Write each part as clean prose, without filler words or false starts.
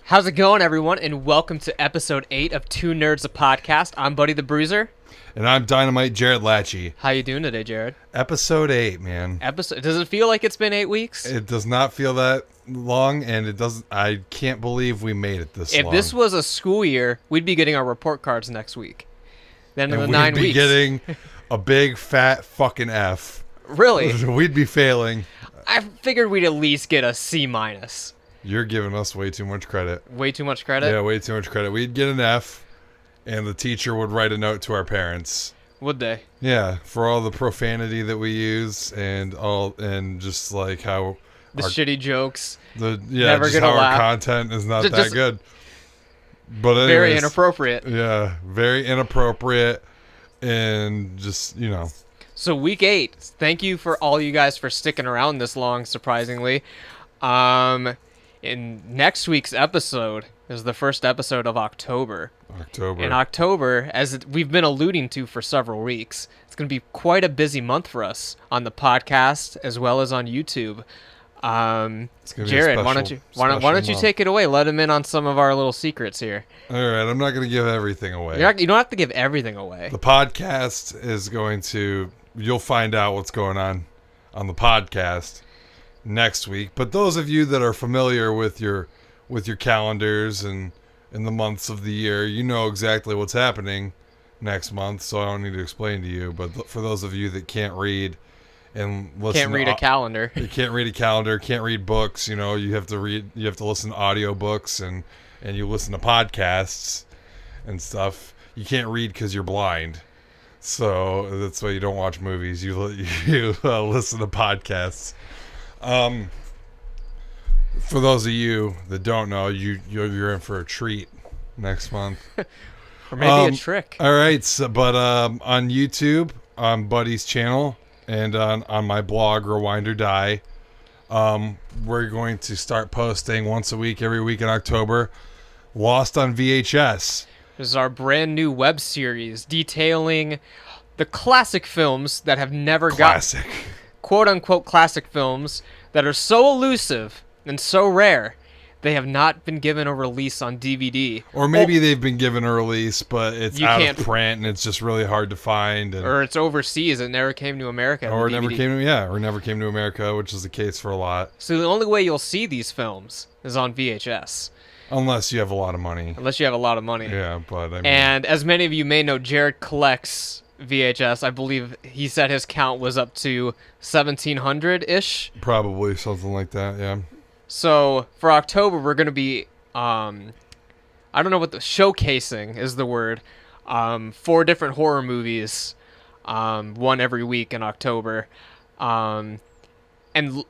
How's it going, everyone? And welcome to episode 8 of Two Nerds a Podcast. I'm Buddy the Bruiser. And I'm Dynamite Jared Latchy. How you doing today, Jared? Episode 8, man. Does it feel like it's been 8 weeks? It does not feel that long, and it doesn't. I can't believe we made it this long. If this was a school year, we'd be getting our report cards next week. Then in the 9 weeks. We'd be getting a big fat fucking F. Really? We'd be failing. I figured we'd at least get a C minus. You're giving us way too much credit. Way too much credit? Yeah, way too much credit. We'd get an F, and the teacher would write a note to our parents. Would they? Yeah, for all the profanity that we use and just like how the shitty jokes. Never just how our content is not that good. But anyways, very inappropriate. Yeah, very inappropriate, and just So week 8. Thank you for all you guys for sticking around this long. Surprisingly, in next week's episode is the first episode of October. In October, as we've been alluding to for several weeks, it's going to be quite a busy month for us on the podcast as well as on YouTube. Jared, why don't you take it away? Let him in on some of our little secrets here. All right, I'm not going to give everything away. You don't have to give everything away. The podcast is you'll find out what's going on the podcast next week. But those of you that are familiar with your calendars and in the months of the year, you know exactly what's happening next month, so I don't need to explain to you. But for those of you that can't read and listen, can't read a calendar, you can't read a calendar, can't read books. You have to listen to audiobooks and you listen to podcasts and stuff. You can't read because you're blind, so that's why you don't watch movies. You listen to podcasts. For those of you that don't know, you're in for a treat next month, or maybe a trick. All right, but on YouTube, on Buddy's channel, and on my blog Rewind or Die, we're going to start posting once a week, every week in October. Lost on VHS. This is our brand new web series detailing the classic films that have never got quote unquote classic films that are so elusive and so rare, they have not been given a release on DVD. Or maybe they've been given a release, but it's out of print and it's just really hard to find. Or it's overseas. It never came to America. Or never came to America, which is the case for a lot. So the only way you'll see these films is on VHS. Unless you have a lot of money. Yeah, but I mean... And as many of you may know, Jared collects VHS. I believe he said his count was up to 1,700-ish. Probably something like that, yeah. So for October, we're going to be, I don't know what showcasing is the word, 4 different horror movies, one every week in October. And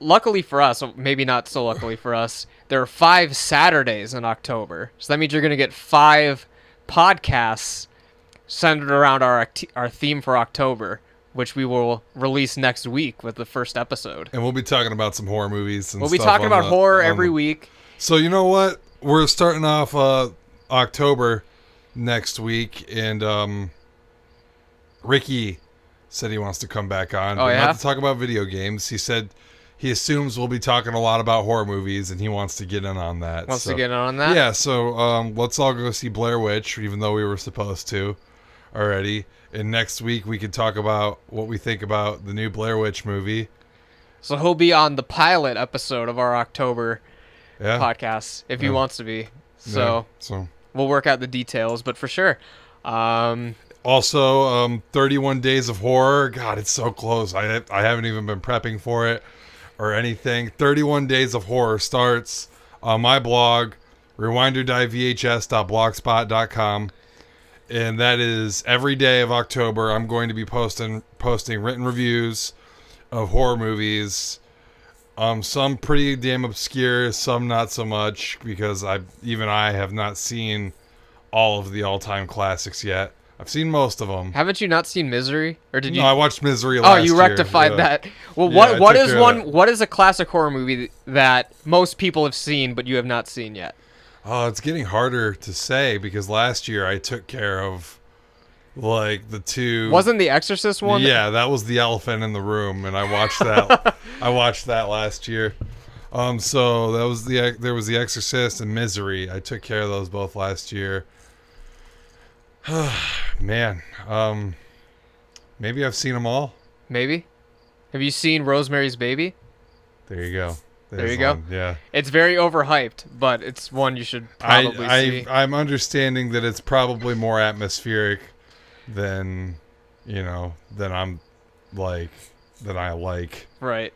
luckily for us, or maybe not so luckily for us, there are 5 Saturdays in October. So that means you're going to get 5 podcasts centered around our theme for October, which we will release next week with the first episode. And we'll be talking about some horror movies and we'll be talking about horror every week. So you know what? We're starting off October next week, and Ricky said he wants to come back on. Not to talk about video games. He said he assumes we'll be talking a lot about horror movies, and he wants to get in on that. Yeah, so let's all go see Blair Witch, even though we were supposed to already. And next week we can talk about what we think about the new Blair Witch movie. So he'll be on the pilot episode of our October podcast if he wants to be. So we'll work out the details, but for sure. Also, 31 Days of Horror. God, it's so close. I haven't even been prepping for it or anything. 31 Days of Horror starts on my blog, rewinderdivehs.blogspot.com. And that is every day of October. I'm going to be posting written reviews of horror movies. Some pretty damn obscure, some not so much, because I have not seen all of the all-time classics yet. I've seen most of them. Haven't you not seen Misery, or did you? No, I watched Misery last year. Oh, you rectified that. Well, what is a classic horror movie that most people have seen but you have not seen yet? Oh, it's getting harder to say because last year I took care of like the two. Wasn't The Exorcist one? Yeah, that was the elephant in the room, and I watched that. I watched that last year. So there was The Exorcist and Misery. I took care of those both last year. Man, maybe I've seen them all. Maybe. Have you seen Rosemary's Baby? There you go. There you go. One. Yeah. It's very overhyped, but it's one you should probably see. I'm understanding that it's probably more atmospheric than, than I like. Right.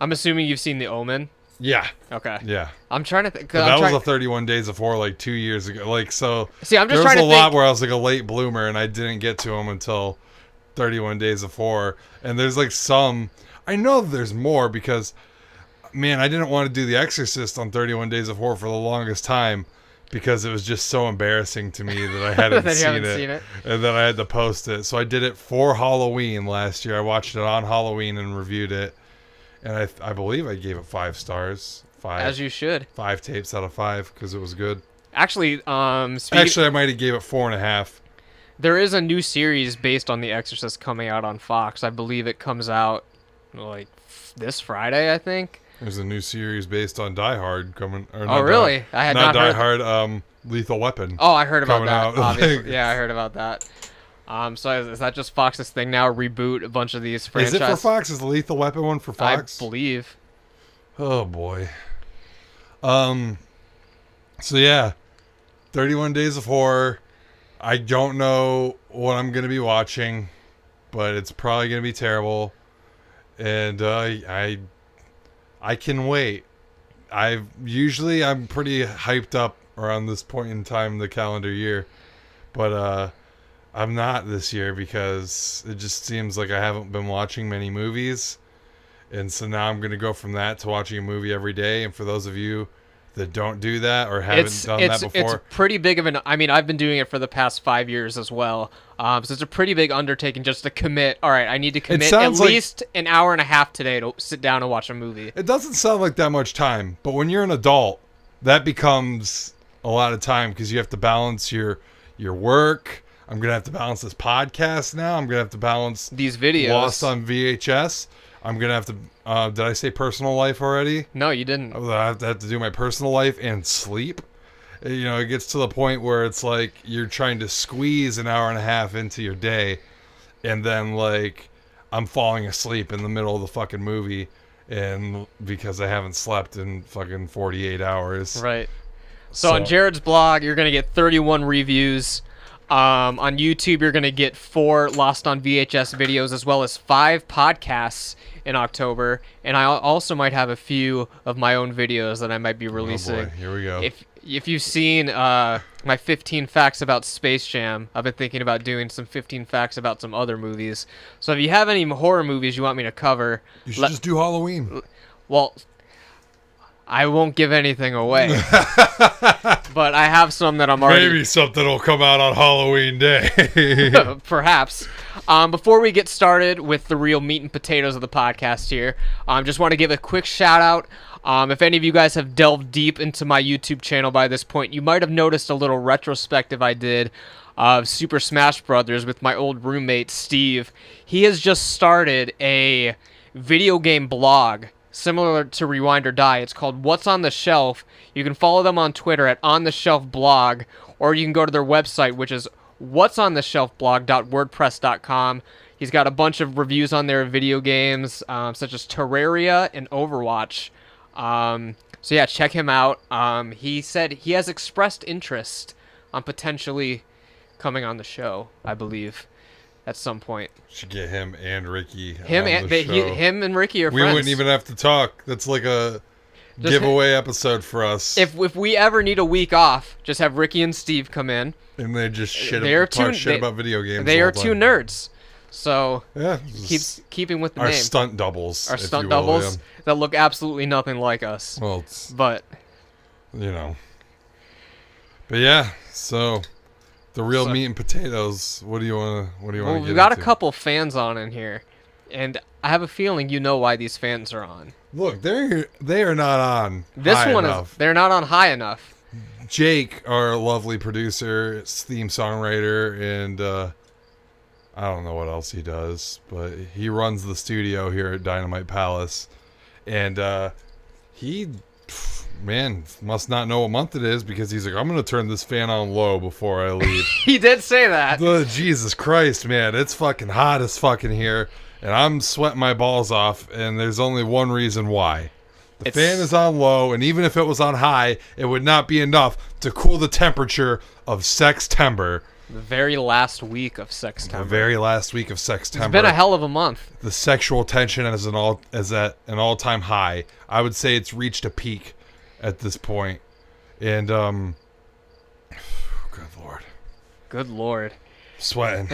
I'm assuming you've seen The Omen. Yeah. Okay. Yeah. I'm trying to think. That was a 31 Days of Horror like 2 years ago. Like, so. See, I'm just there trying to was a lot where I was like a late bloomer and I didn't get to them until 31 Days of Horror. And there's like some. I know there's more because, man, I didn't want to do The Exorcist on 31 Days of Horror for the longest time because it was just so embarrassing to me that I hadn't seen it and that I had to post it. So I did it for Halloween last year. I watched it on Halloween and reviewed it. And I believe I gave it 5 stars. 5. As you should. 5 tapes out of 5 because it was good. Actually, I might have gave it 4.5. There is a new series based on The Exorcist coming out on Fox. I believe it comes out like this Friday, I think. There's a new series based on Die Hard coming. Oh, really? I had not Die heard. Hard. Lethal Weapon. Oh, I heard about that. Out. Obviously. Yeah, I heard about that. So is that just Fox's thing now? Reboot a bunch of these franchises? Is it for Fox? Is the Lethal Weapon one for Fox? I believe. Oh boy. So yeah, 31 Days of Horror. I don't know what I'm gonna be watching, but it's probably gonna be terrible, and I can wait. I'm pretty hyped up around this point in time in the calendar year, but I'm not this year because it just seems like I haven't been watching many movies. And so now I'm going to go from that to watching a movie every day. And for those of you that don't do that or haven't done that before. It's pretty big of an... I mean, I've been doing it for the past 5 years as well. So it's a pretty big undertaking just to commit. All right, I need to commit at least an hour and a half today to sit down and watch a movie. It doesn't sound like that much time. But when you're an adult, that becomes a lot of time because you have to balance your work. I'm going to have to balance this podcast now. I'm going to have to balance these videos. Lost on VHS. I'm going to have to... did I say personal life already? No, you didn't. I have to do my personal life and sleep. It gets to the point where it's like you're trying to squeeze an hour and a half into your day. And then, like, I'm falling asleep in the middle of the fucking movie and because I haven't slept in fucking 48 hours. Right. So on Jared's blog, you're going to get 31 reviews. On YouTube, you're going to get 4 Lost on VHS videos as well as 5 podcasts in October. And I also might have a few of my own videos that I might be releasing. Oh boy, here we go. If you've seen my 15 facts about Space Jam, I've been thinking about doing some 15 facts about some other movies. So if you have any horror movies you want me to cover... You should just do Halloween. Well... I won't give anything away, but I have some that I'm already... Maybe something will come out on Halloween Day. Perhaps. Before we get started with the real meat and potatoes of the podcast here, just want to give a quick shout out. If any of you guys have delved deep into my YouTube channel by this point, you might have noticed a little retrospective I did of Super Smash Brothers with my old roommate, Steve. He has just started a video game blog similar to Rewind or Die. It's called What's on the Shelf. You can follow them on Twitter at On The Shelf Blog, or you can go to their website, which is what'sontheshelfblog.wordpress.com. He's got a bunch of reviews on their video games, such as Terraria and Overwatch. So yeah, check him out. He said he has expressed interest on potentially coming on the show, I believe, at some point. Should get him and Ricky him and Ricky are friends. We wouldn't even have to talk. That's like a giveaway episode for us. If we ever need a week off, just have Ricky and Steve come in. And they just talk shit about video games. They are two nerds. So yeah, keeping with the our name. Stunt doubles. Our stunt doubles that look absolutely nothing like us. Well, but But yeah, so the real meat and potatoes. What do you want to get into? We've got a couple fans on in here, and I have a feeling you know why these fans are on. Look, they are not on. They're not on high enough. Jake, our lovely producer, theme songwriter, and I don't know what else he does, but he runs the studio here at Dynamite Palace, and Man, must not know what month it is because he's like, I'm going to turn this fan on low before I leave. He did say that. Jesus Christ, man. It's fucking hot as fucking here. And I'm sweating my balls off. And there's only one reason why. The fan is on low. And even if it was on high, it would not be enough to cool the temperature of Sextember. The very last week of Sextember. The very last week of Sextember. It's been a hell of a month. The sexual tension is at an all-time high. I would say it's reached a peak at this point. And good lord. Good lord. Sweating.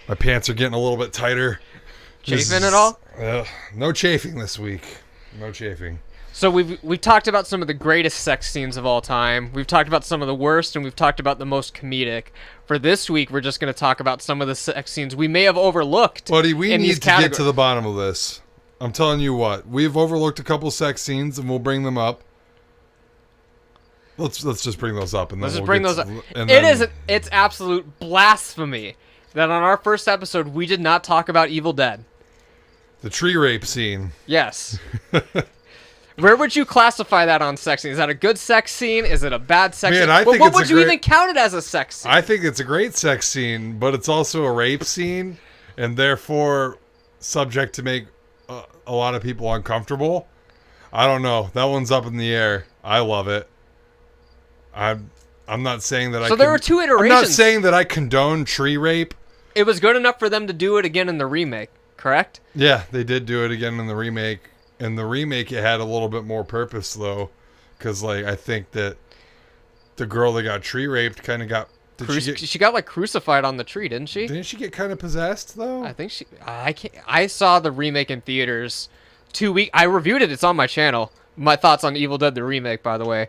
My pants are getting a little bit tighter. Chafing at all? No chafing this week. No chafing. So we've talked about some of the greatest sex scenes of all time. We've talked about some of the worst, and we've talked about the most comedic. For this week, we're just going to talk about some of the sex scenes we may have overlooked. Buddy, we need to get to the bottom of this. I'm telling you what, we've overlooked a couple sex scenes, and we'll bring them up. Let's just bring those up, and then bring those up. It's absolute blasphemy that on our first episode we did not talk about Evil Dead. The tree rape scene. Yes. Where would you classify that on sex scene? Is that a good sex scene? Is it a bad sex scene? What would you even count it as a sex scene? I think it's a great sex scene, but it's also a rape scene, and therefore subject to make a lot of people uncomfortable. I don't know. That one's up in the air. I love it. I'm not saying that there were two iterations. I'm not saying that I condone tree rape. It was good enough for them to do it again in the remake, correct? Yeah, they did do it again in the remake. In the remake, it had a little bit more purpose, though, because I think that the girl that got tree raped kind of got. She got crucified on the tree, didn't she? Didn't she get kind of possessed though? I think she. I saw the remake in theaters 2 weeks. I reviewed it. It's on my channel. My thoughts on Evil Dead the remake, by the way.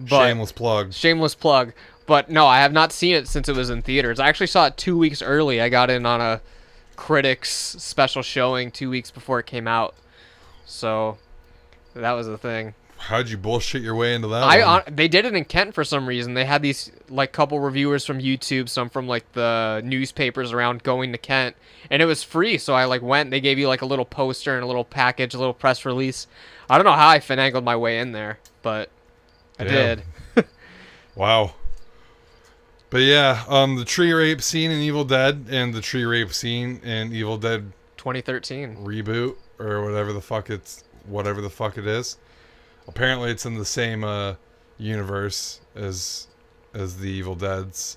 Shameless plug. Shameless plug. But no, I have not seen it since it was in theaters. I actually saw it 2 weeks early. I got in on a critics special showing 2 weeks before it came out, so that was the thing. How'd you bullshit your way into that? They did it in Kent for some reason. They had these couple reviewers from YouTube, some from the newspapers around going to Kent, and it was free. So I went. They gave you a little poster and a little package, a little press release. I don't know how I finagled my way in there, but I did. Wow. But yeah, the tree rape scene in Evil Dead and the tree rape scene in Evil Dead 2013 reboot or whatever the fuck it is. Apparently, it's in the same universe as the Evil Dead's.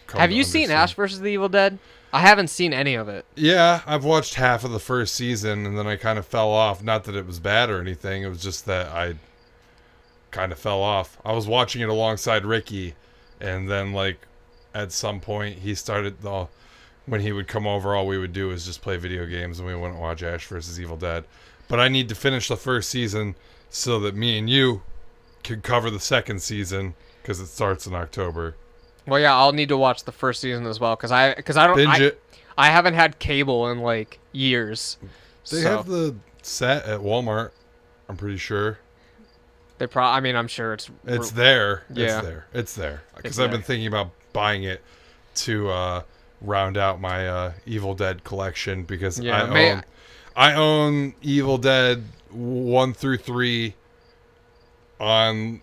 Have you seen Ash vs. the Evil Dead? I haven't seen any of it. Yeah, I've watched half of the first season and then I kind of fell off. Not that it was bad or anything. It was just that I kind of fell off. I was watching it alongside Ricky. And then, at some point, he started, when he would come over, all we would do is just play video games, and we wouldn't watch Ash vs. Evil Dead. But I need to finish the first season so that me and you can cover the second season, because it starts in October. Well, yeah, I'll need to watch the first season as well, because I don't... Binge it. I haven't had cable in, years. They have the set at Walmart, I'm pretty sure. I'm sure it's there. Yeah. It's there. Because I've been thinking about buying it to round out my Evil Dead collection because I own Evil Dead 1 through 3 on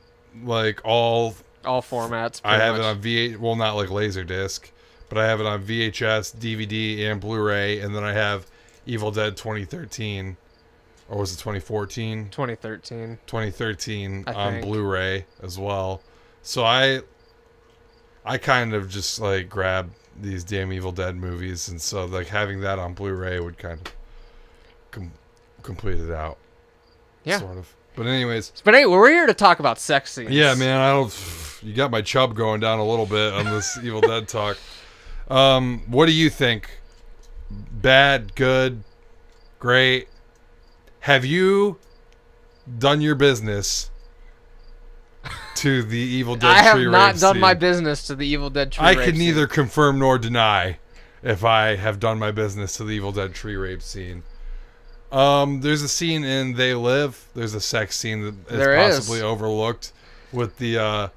all formats. I have it on VHS. Well, not Laserdisc, but I have it on VHS, DVD, and Blu-ray, and then I have Evil Dead 2013. Or was it 2014? 2013. 2013 on Blu-ray as well. So I kind of just grab these damn Evil Dead movies, and so having that on Blu-ray would kind of complete it out. Yeah. Sort of. But anyways. But anyway, we're here to talk about sex scenes. Yeah, man. You got my chub going down a little bit on this Evil Dead talk. What do you think? Bad, good, great? Have you done your business to the Evil Dead tree rape I have not done scene? my business to the Evil Dead tree rape scene. I can neither confirm nor deny if I have done my business to the Evil Dead tree rape scene. There's a scene in They Live. There's a sex scene that is possibly overlooked with the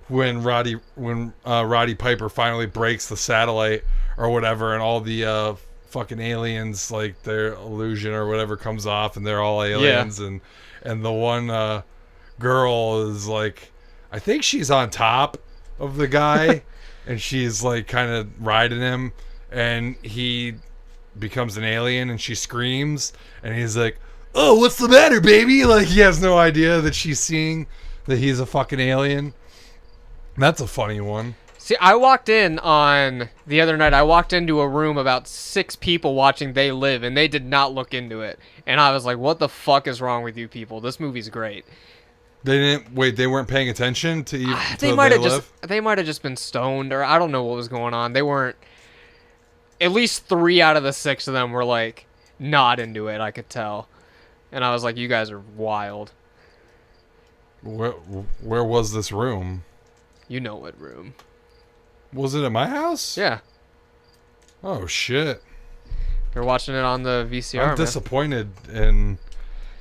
when Roddy Piper finally breaks the satellite or whatever, and all the fucking aliens, like their illusion or whatever comes off, and they're all aliens, and the one girl is like, I think she's on top of the guy, and she's like kind of riding him, and he becomes an alien, and she screams, and he's like, "Oh, what's the matter, baby?" Like he has no idea that she's seeing that he's a fucking alien. That's a funny one. See, I walked in on the other night. I walked into a room about 6 people watching They Live, and they did not look into it. And I was like, "What the fuck is wrong with you people? This movie's great." They didn't wait. They weren't paying attention to you. They might have just been stoned, or I don't know what was going on. They weren't. At least 3 out of the 6 of them were like not into it. I could tell, and I was like, "You guys are wild." Where was this room? You know what room? Was it at my house? Yeah. Oh shit! You're watching it on the VCR. I'm disappointed in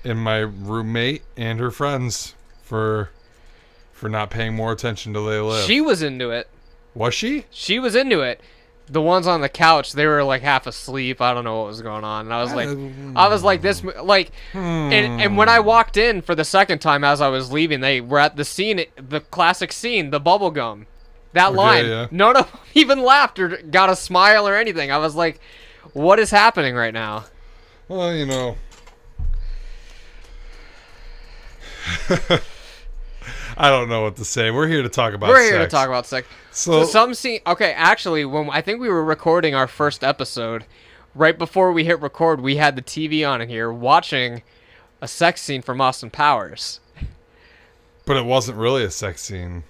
my roommate and her friends for not paying more attention to They Live. She was into it. Was she? She was into it. The ones on the couch, they were like half asleep. I don't know what was going on. And I was like, this, like, and when I walked in for the second time as I was leaving, they were at the scene, the classic scene, the bubble gum. That line. Yeah. None of them even laughed or got a smile or anything. I was like, what is happening right now? Well, you know. I don't know what to say. We're here to talk about sex. We're here to talk about sex. So some scene... Okay, actually, when I think we were recording our first episode, right before we hit record, we had the TV on in here watching a sex scene from Austin Powers. But it wasn't really a sex scene.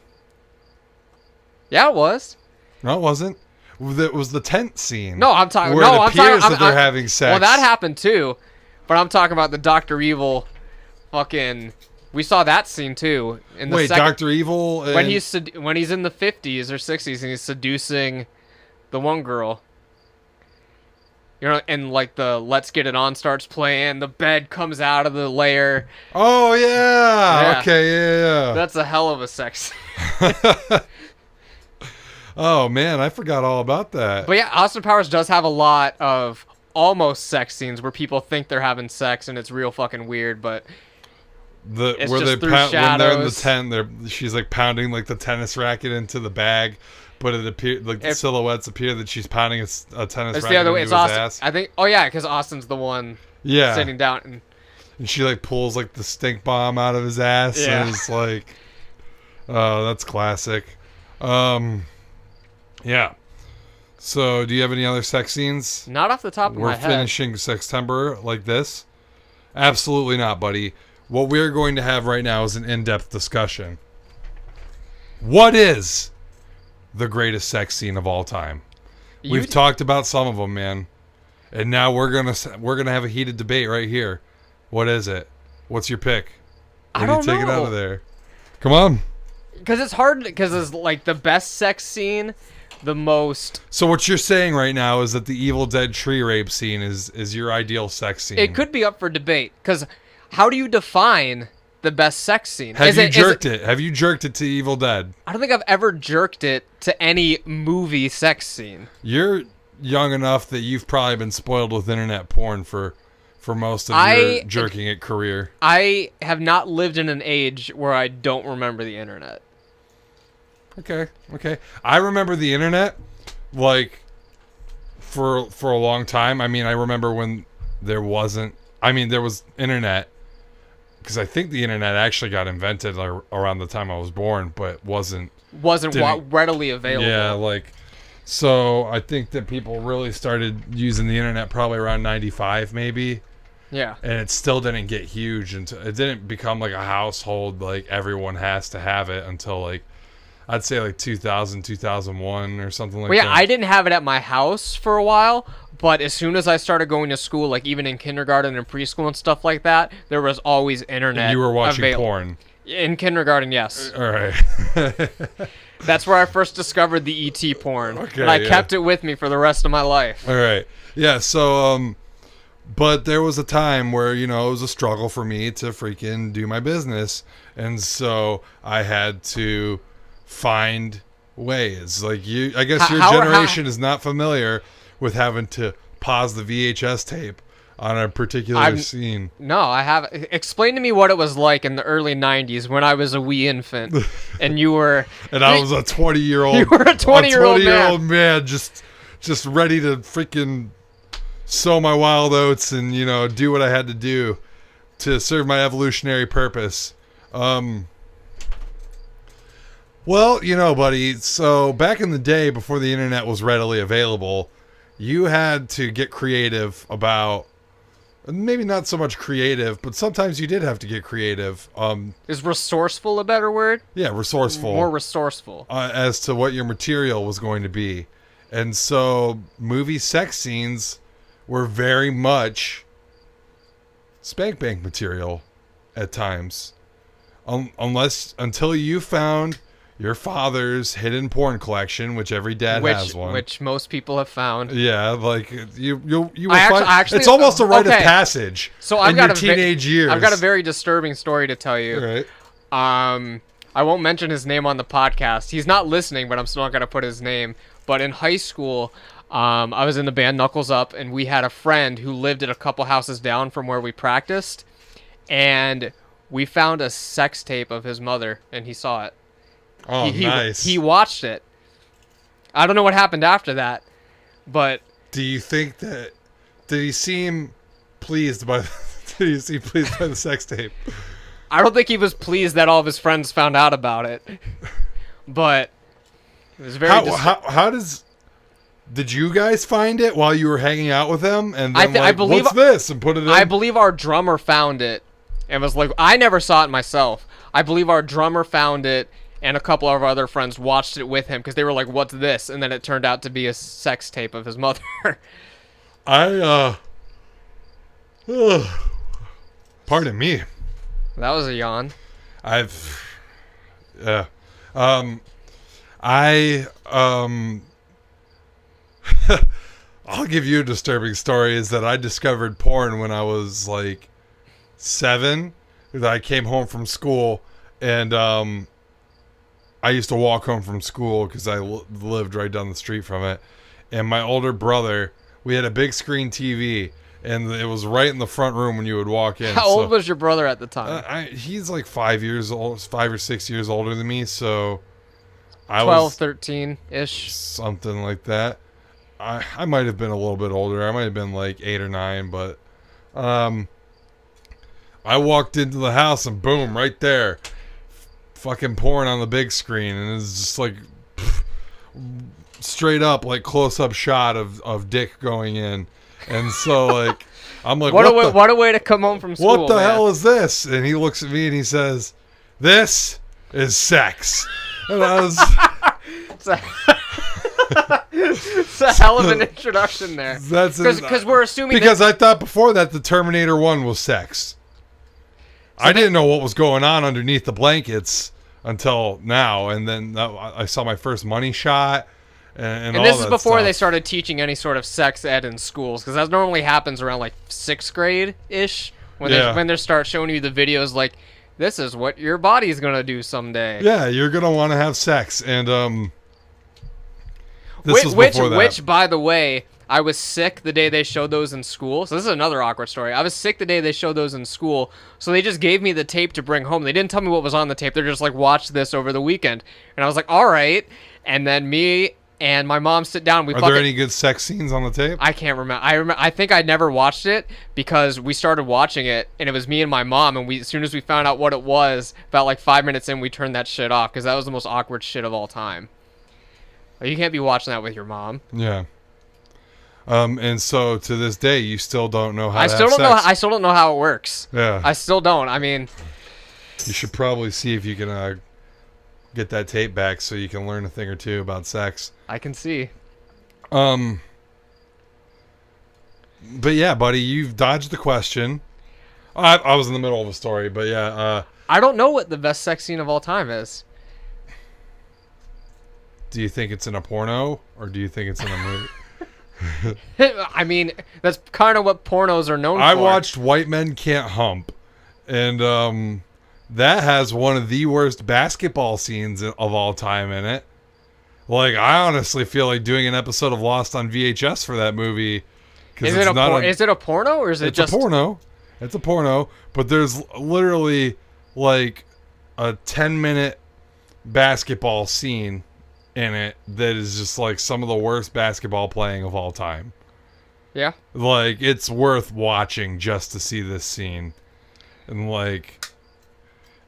Yeah, it was. No, it wasn't. It was the tent scene. No, I'm talking... Where it appears that they're having sex. Well, that happened too. But I'm talking about the Dr. Evil fucking... We saw that scene too. Wait, Dr. Evil? When he's in the 50s or 60s and he's seducing the one girl. You know, and like the Let's Get It On starts playing, the bed comes out of the layer. Oh, yeah. Okay, yeah. That's a hell of a sex scene. Oh, man, I forgot all about that. But yeah, Austin Powers does have a lot of almost sex scenes where people think they're having sex and it's real fucking weird, but... When they're in the tent, she's like pounding like the tennis racket into the bag, but it appears like the silhouettes appear that she's pounding a tennis racket the other way. into It's his Austin. ass. I think. Oh yeah, because Austin's the one. Sitting down and she like pulls like the stink bomb out of his ass. Yeah. And it's like, oh, that's classic. Yeah. So, do you have any other sex scenes? Not off the top of my head. We're finishing Sextember like this? Absolutely not, buddy. What we're going to have right now is an in-depth discussion. What is the greatest sex scene of all time? We've talked about some of them, man, and now we're gonna have a heated debate right here. What is it? What's your pick? I don't know. Take it out of there. Come on. Because it's hard. Because it's like the best sex scene, the most. So what you're saying right now is that the Evil Dead tree rape scene is your ideal sex scene. It could be up for debate because. How do you define the best sex scene? Have you jerked it? Have you jerked it to Evil Dead? I don't think I've ever jerked it to any movie sex scene. You're young enough that you've probably been spoiled with internet porn for most of your jerking it career. I have not lived in an age where I don't remember the internet. Okay. I remember the internet like for a long time. I mean, I remember when there was internet. Because I think the internet actually got invented around the time I was born, but wasn't readily available. Yeah, so I think that people really started using the internet probably around 95 maybe. Yeah. And it still didn't get huge until it didn't become like a household, like everyone has to have it until like I'd say like 2000, 2001 or something like that. Well, yeah, I didn't have it at my house for a while, but as soon as I started going to school, like even in kindergarten and preschool and stuff like that, there was always internet. And you were watching porn. In kindergarten, yes. All right. That's where I first discovered the ET porn. Okay, and I kept it with me for the rest of my life. All right. Yeah, so but there was a time where, it was a struggle for me to freaking do my business. And so I had to find ways. Like I guess your generation is not familiar with having to pause the VHS tape on a particular scene. No, I have. Explain to me what it was like in the early '90s when I was a wee infant, and you were. And I was a 20-year-old. You were a 20-year-old man, just ready to freaking sow my wild oats and do what I had to do to serve my evolutionary purpose. Well, buddy. So back in the day, before the internet was readily available, you had to get creative about. Maybe not so much creative, but sometimes you did have to get creative. Is resourceful a better word? Yeah, resourceful. More resourceful. As to what your material was going to be. And so movie sex scenes were very much spank bank material at times. Until you found your father's hidden porn collection, which every dad has one, which most people have found. Yeah, like you will actually, it's almost a rite of passage. So I've got teenage years. I've got a very disturbing story to tell you. All right. I won't mention his name on the podcast. He's not listening, but I'm still not gonna put his name. But in high school, I was in the band Knuckles Up, and we had a friend who lived at a couple houses down from where we practiced, and we found a sex tape of his mother, and he saw it. Oh, nice. He watched it. I don't know what happened after that, but do you think that did he seem pleased by the sex tape? I don't think he was pleased that all of his friends found out about it. But it was very did you guys find it while you were hanging out with him and then I believe, what's this, and put it in? I believe our drummer found it and was like, I never saw it myself. I believe our drummer found it and a couple of our other friends watched it with him because they were like, what's this? And then it turned out to be a sex tape of his mother. Pardon me. That was a yawn. I'll give you a disturbing story is that I discovered porn when I was like 7. I came home from school and I used to walk home from school because I lived right down the street from it. And my older brother, we had a big screen TV, and it was right in the front room when you would walk in. How old was your brother at the time? He's like 5 or 6 years older than me, so I 12, 13-ish. Something like that. I might have been a little bit older. I might have been like 8 or 9, but I walked into the house and boom, right there. Fucking porn on the big screen, and it's just like straight up like close up shot of dick going in, and so like I'm like, what a way to come home from school. What the hell is this? And he looks at me and he says, "This is sex." And I was. It's a hell of an introduction there. Because we're assuming I thought before that the Terminator 1 was sex. So I didn't know what was going on underneath the blankets until now, and then I saw my first money shot, and all this is before stuff. They started teaching any sort of sex ed in schools, because that normally happens around like 6th grade ish when they start showing you the videos like, this is what your body's gonna do someday. Yeah, you're gonna want to have sex, and this was before that. Which, by the way, I was sick the day they showed those in school. So this is another awkward story. I was sick the day they showed those in school. So they just gave me the tape to bring home. They didn't tell me what was on the tape. They're just like, watch this over the weekend. And I was like, all right. And then me and my mom sit down. Are there any good sex scenes on the tape? I can't remember. I think I never watched it because we started watching it and it was me and my mom. And as soon as we found out what it was, about like 5 minutes in, we turned that shit off because that was the most awkward shit of all time. You can't be watching that with your mom. Yeah. And so to this day, you still don't know how. I still don't know how it works. Yeah. I still don't. I mean, you should probably see if you can get that tape back so you can learn a thing or two about sex. I can see. But yeah, buddy, you've dodged the question. I was in the middle of a story, but yeah. I don't know what the best sex scene of all time is. Do you think it's in a porno, or do you think it's in a movie? I mean, that's kind of what pornos are known for. I watched White Men Can't Hump, and that has one of the worst basketball scenes of all time in it. Like, I honestly feel like doing an episode of Lost on VHS for that movie Is it is it a porno or is it just a porno? It's a porno, but there's literally like a 10-minute basketball scene in it that is just like some of the worst basketball playing of all time. Yeah. Like, it's worth watching just to see this scene. And like,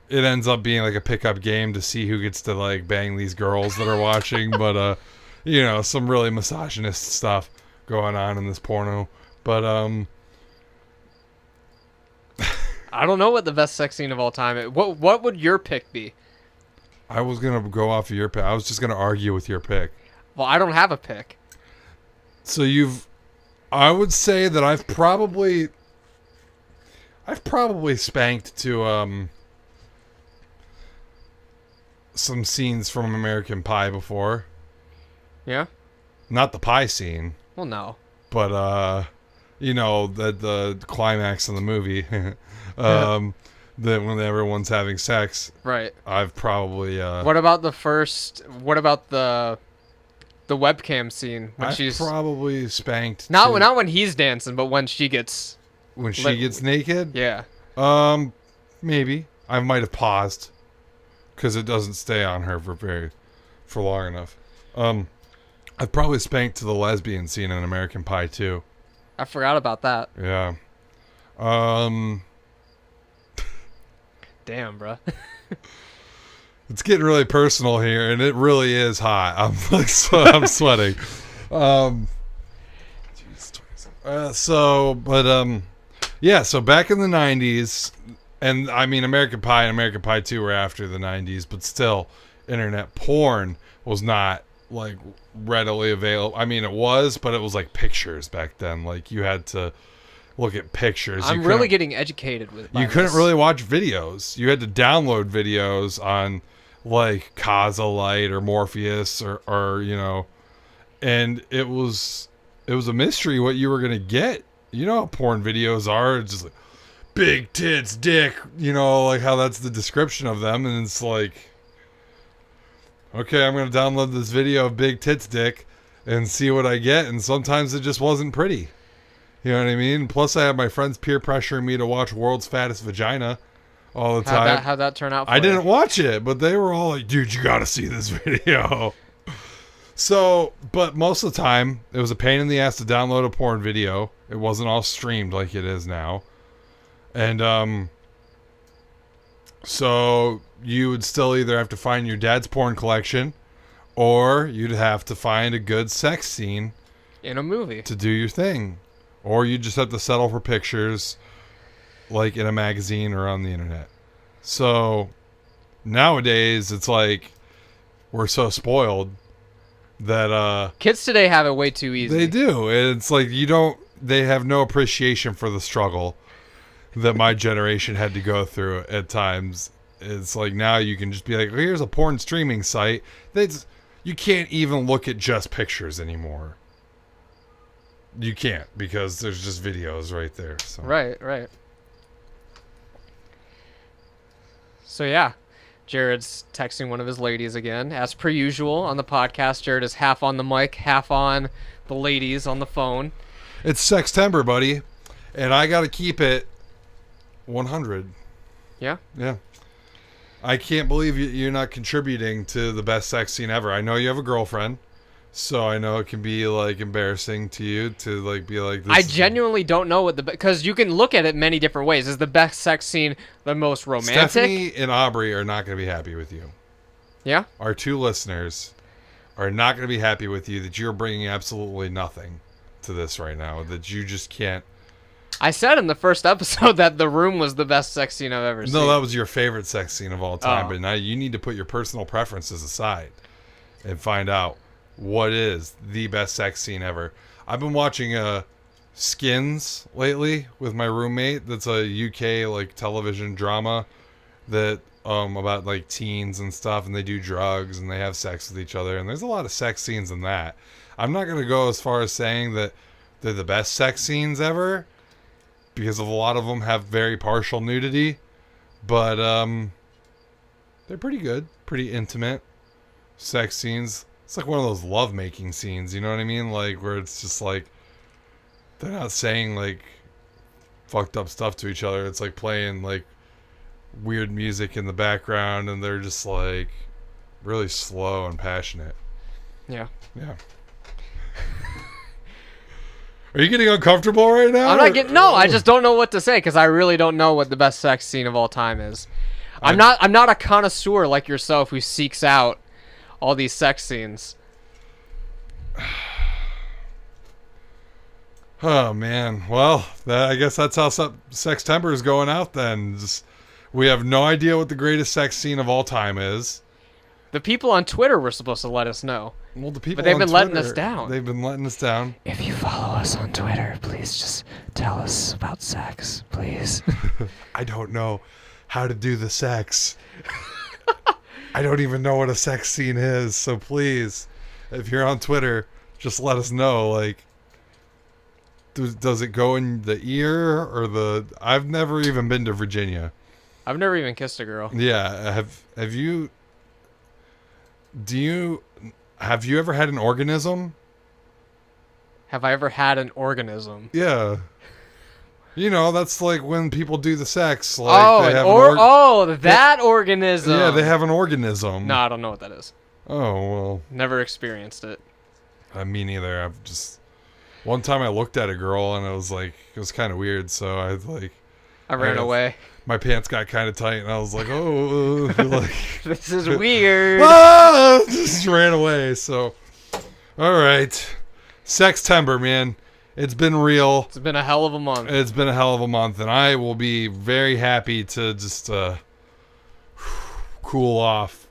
it ends up being like a pickup game to see who gets to like bang these girls that are watching. But you know, some really misogynist stuff going on in this porno. But I don't know what the best sex scene of all time is. What would your pick be? I was gonna go off of your pick. I was just gonna argue with your pick. Well, I don't have a pick. So I would say that I've probably spanked to some scenes from American Pie before. Yeah? Not the pie scene. Well, no. But you know, the climax of the movie. That when everyone's having sex. Right. I've probably What about the webcam scene when I've probably spanked not when he's dancing, but when she gets gets naked? Yeah. Maybe. I might have paused because it doesn't stay on her for long enough. I've probably spanked to the lesbian scene in American Pie too. I forgot about that. Yeah. Damn, bro. It's getting really personal here, and it really is hot. I'm like, I'm sweating. Yeah. So back in the '90s, and I mean, American Pie and American Pie 2 were after the '90s, but still, internet porn was not like readily available. I mean, it was, but it was like pictures back then. Like you had to look at pictures. I'm really getting educated with You couldn't really watch videos. You had to download videos on like Kazalite or Morpheus or you know, and it was a mystery what you were gonna get. You know how porn videos are, just like big tits, dick, you know, like how that's the description of them, and it's like, okay, I'm gonna download this video of big tits, dick, and see what I get, and sometimes it just wasn't pretty. You know what I mean? Plus, I had my friends peer pressuring me to watch World's Fattest Vagina all the time. How'd that turn out for you? I didn't watch it, but they were all like, dude, you gotta see this video. So, but most of the time, it was a pain in the ass to download a porn video. It wasn't all streamed like it is now. And, so you would still either have to find your dad's porn collection, or you'd have to find a good sex scene in a movie to do your thing. Or you just have to settle for pictures like in a magazine or on the internet. So nowadays it's like we're so spoiled that kids today have it way too easy. They do. It's like they have no appreciation for the struggle that my generation had to go through at times. It's like now you can just be like, oh, here's a porn streaming site. You can't even look at just pictures anymore. You can't, because there's just videos right there. So. Right. So yeah, Jared's texting one of his ladies again. As per usual on the podcast, Jared is half on the mic, half on the ladies on the phone. It's Sextember, buddy, and I got to keep it 100. Yeah? Yeah. I can't believe you're not contributing to the best sex scene ever. I know you have a girlfriend. So I know it can be like embarrassing to you to like be like this. I genuinely don't know what because you can look at it many different ways. Is the best sex scene the most romantic? Stephanie and Aubrey are not going to be happy with you. Yeah? Our two listeners are not going to be happy with you that you're bringing absolutely nothing to this right now. That you just can't. I said in the first episode that The Room was the best sex scene I've ever seen. No, that was your favorite sex scene of all time. Oh. But now you need to put your personal preferences aside and find out what is the best sex scene ever. I've been watching Skins lately with my roommate. That's a UK like television drama that about like teens and stuff, and they do drugs and they have sex with each other, and there's a lot of sex scenes in that. I'm not going to go as far as saying that they're the best sex scenes ever, because a lot of them have very partial nudity, but they're pretty good, pretty intimate sex scenes. It's like one of those love-making scenes, you know what I mean? Like, where it's just like, they're not saying like fucked up stuff to each other. It's like playing like weird music in the background, and they're just like really slow and passionate. Yeah. Yeah. Are you getting uncomfortable right now? I'm not getting. No, I just don't know what to say because I really don't know what the best sex scene of all time is. I'm not a connoisseur like yourself who seeks out all these sex scenes. Oh man. Well, I guess that's how Sextember is going out then. We have no idea what the greatest sex scene of all time is. The people on Twitter were supposed to let us know. Well, the people but they've on been Twitter, letting us down. They've been letting us down. If you follow us on Twitter, please just tell us about sex, please. I don't know how to do the sex. I don't even know what a sex scene is. So please, if you're on Twitter, just let us know. Like, does it go in the ear or the? I've never even been to Virginia. I've never even kissed a girl. Yeah, have you? Have you ever had an organism? Have I ever had an organism? Yeah. You know, that's like when people do the sex. Like they have that organism. Yeah, they have an organism. No, I don't know what that is. Oh, well. Never experienced it. Me neither. I've just... One time I looked at a girl and it was kind of weird, so I ran away. My pants got kind of tight and I was like, oh, like... This is weird. Just ran away, so... Alright. Sextember, man. It's been real. It's been a hell of a month. It's been a hell of a month, and I will be very happy to just cool off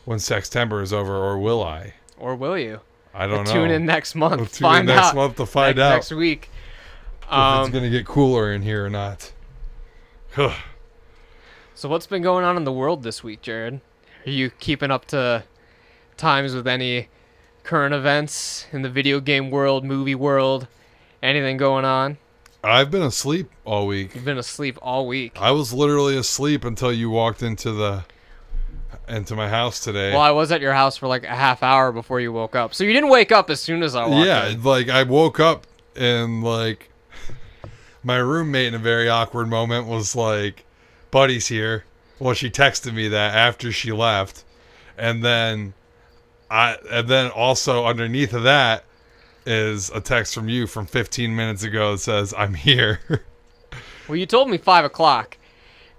when Sextember is over, or will I? Or will you? I don't know. Tune in next month. We'll tune in next month to find out. Next week. If it's going to get cooler in here or not. So what's been going on in the world this week, Jared? Are you keeping up to times with any current events in the video game world, movie world? Anything going on? I've been asleep all week. You've been asleep all week. I was literally asleep until you walked into my house today. Well, I was at your house for like a half hour before you woke up. So you didn't wake up as soon as I walked in. Like I woke up and like my roommate in a very awkward moment was like, "Buddy's here." Well, she texted me that after she left. And then also underneath of that is a text from you from 15 minutes ago that says, "I'm here." Well, you told me 5 o'clock,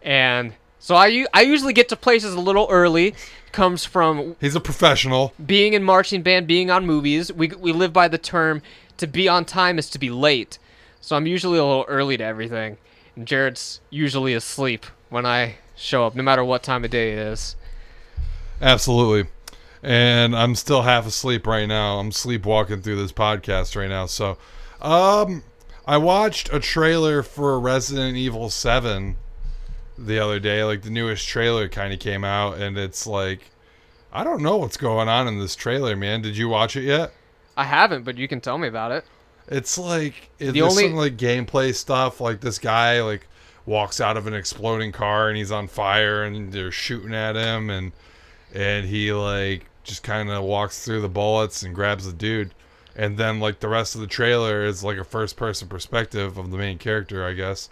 and so I usually get to places a little early. Comes from he's a professional. Being in marching band, being on movies. We live by the term to be on time is to be late. So I'm usually a little early to everything, and Jared's usually asleep when I show up, no matter what time of day it is. Absolutely. And I'm still half asleep right now. I'm sleepwalking through this podcast right now. So, I watched a trailer for Resident Evil 7 the other day. Like, the newest trailer kind of came out, and it's like, I don't know what's going on in this trailer, man. Did you watch it yet? I haven't, but you can tell me about it. It's like, there's some, like, gameplay stuff. Like, this guy, like, walks out of an exploding car, and he's on fire, and they're shooting at him, and he, like, just kind of walks through the bullets and grabs the dude. And then, like, the rest of the trailer is, like, a first-person perspective of the main character, I guess.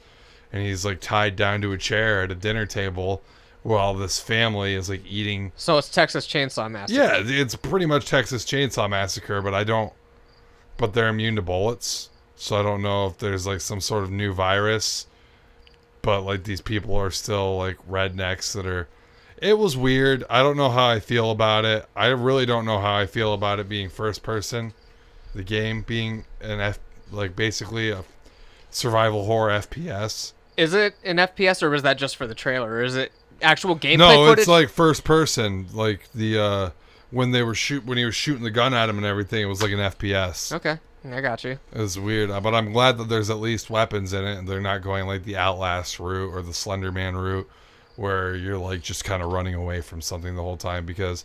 And he's, like, tied down to a chair at a dinner table while this family is, like, eating. So it's Texas Chainsaw Massacre. Yeah, it's pretty much Texas Chainsaw Massacre, but they're immune to bullets. So I don't know if there's, like, some sort of new virus. But, like, these people are still, like, rednecks that are... It was weird. I don't know how I feel about it. I really don't know how I feel about it being first person. The game being basically a survival horror FPS. Is it an FPS or was that just for the trailer? Or is it actual gameplay No, footage? it's like first person. Like the when he was shooting the gun at him and everything, it was like an FPS. Okay, I got you. It was weird, but I'm glad that there's at least weapons in it and they're not going like the Outlast route or the Slender Man route, where you're like just kind of running away from something the whole time, because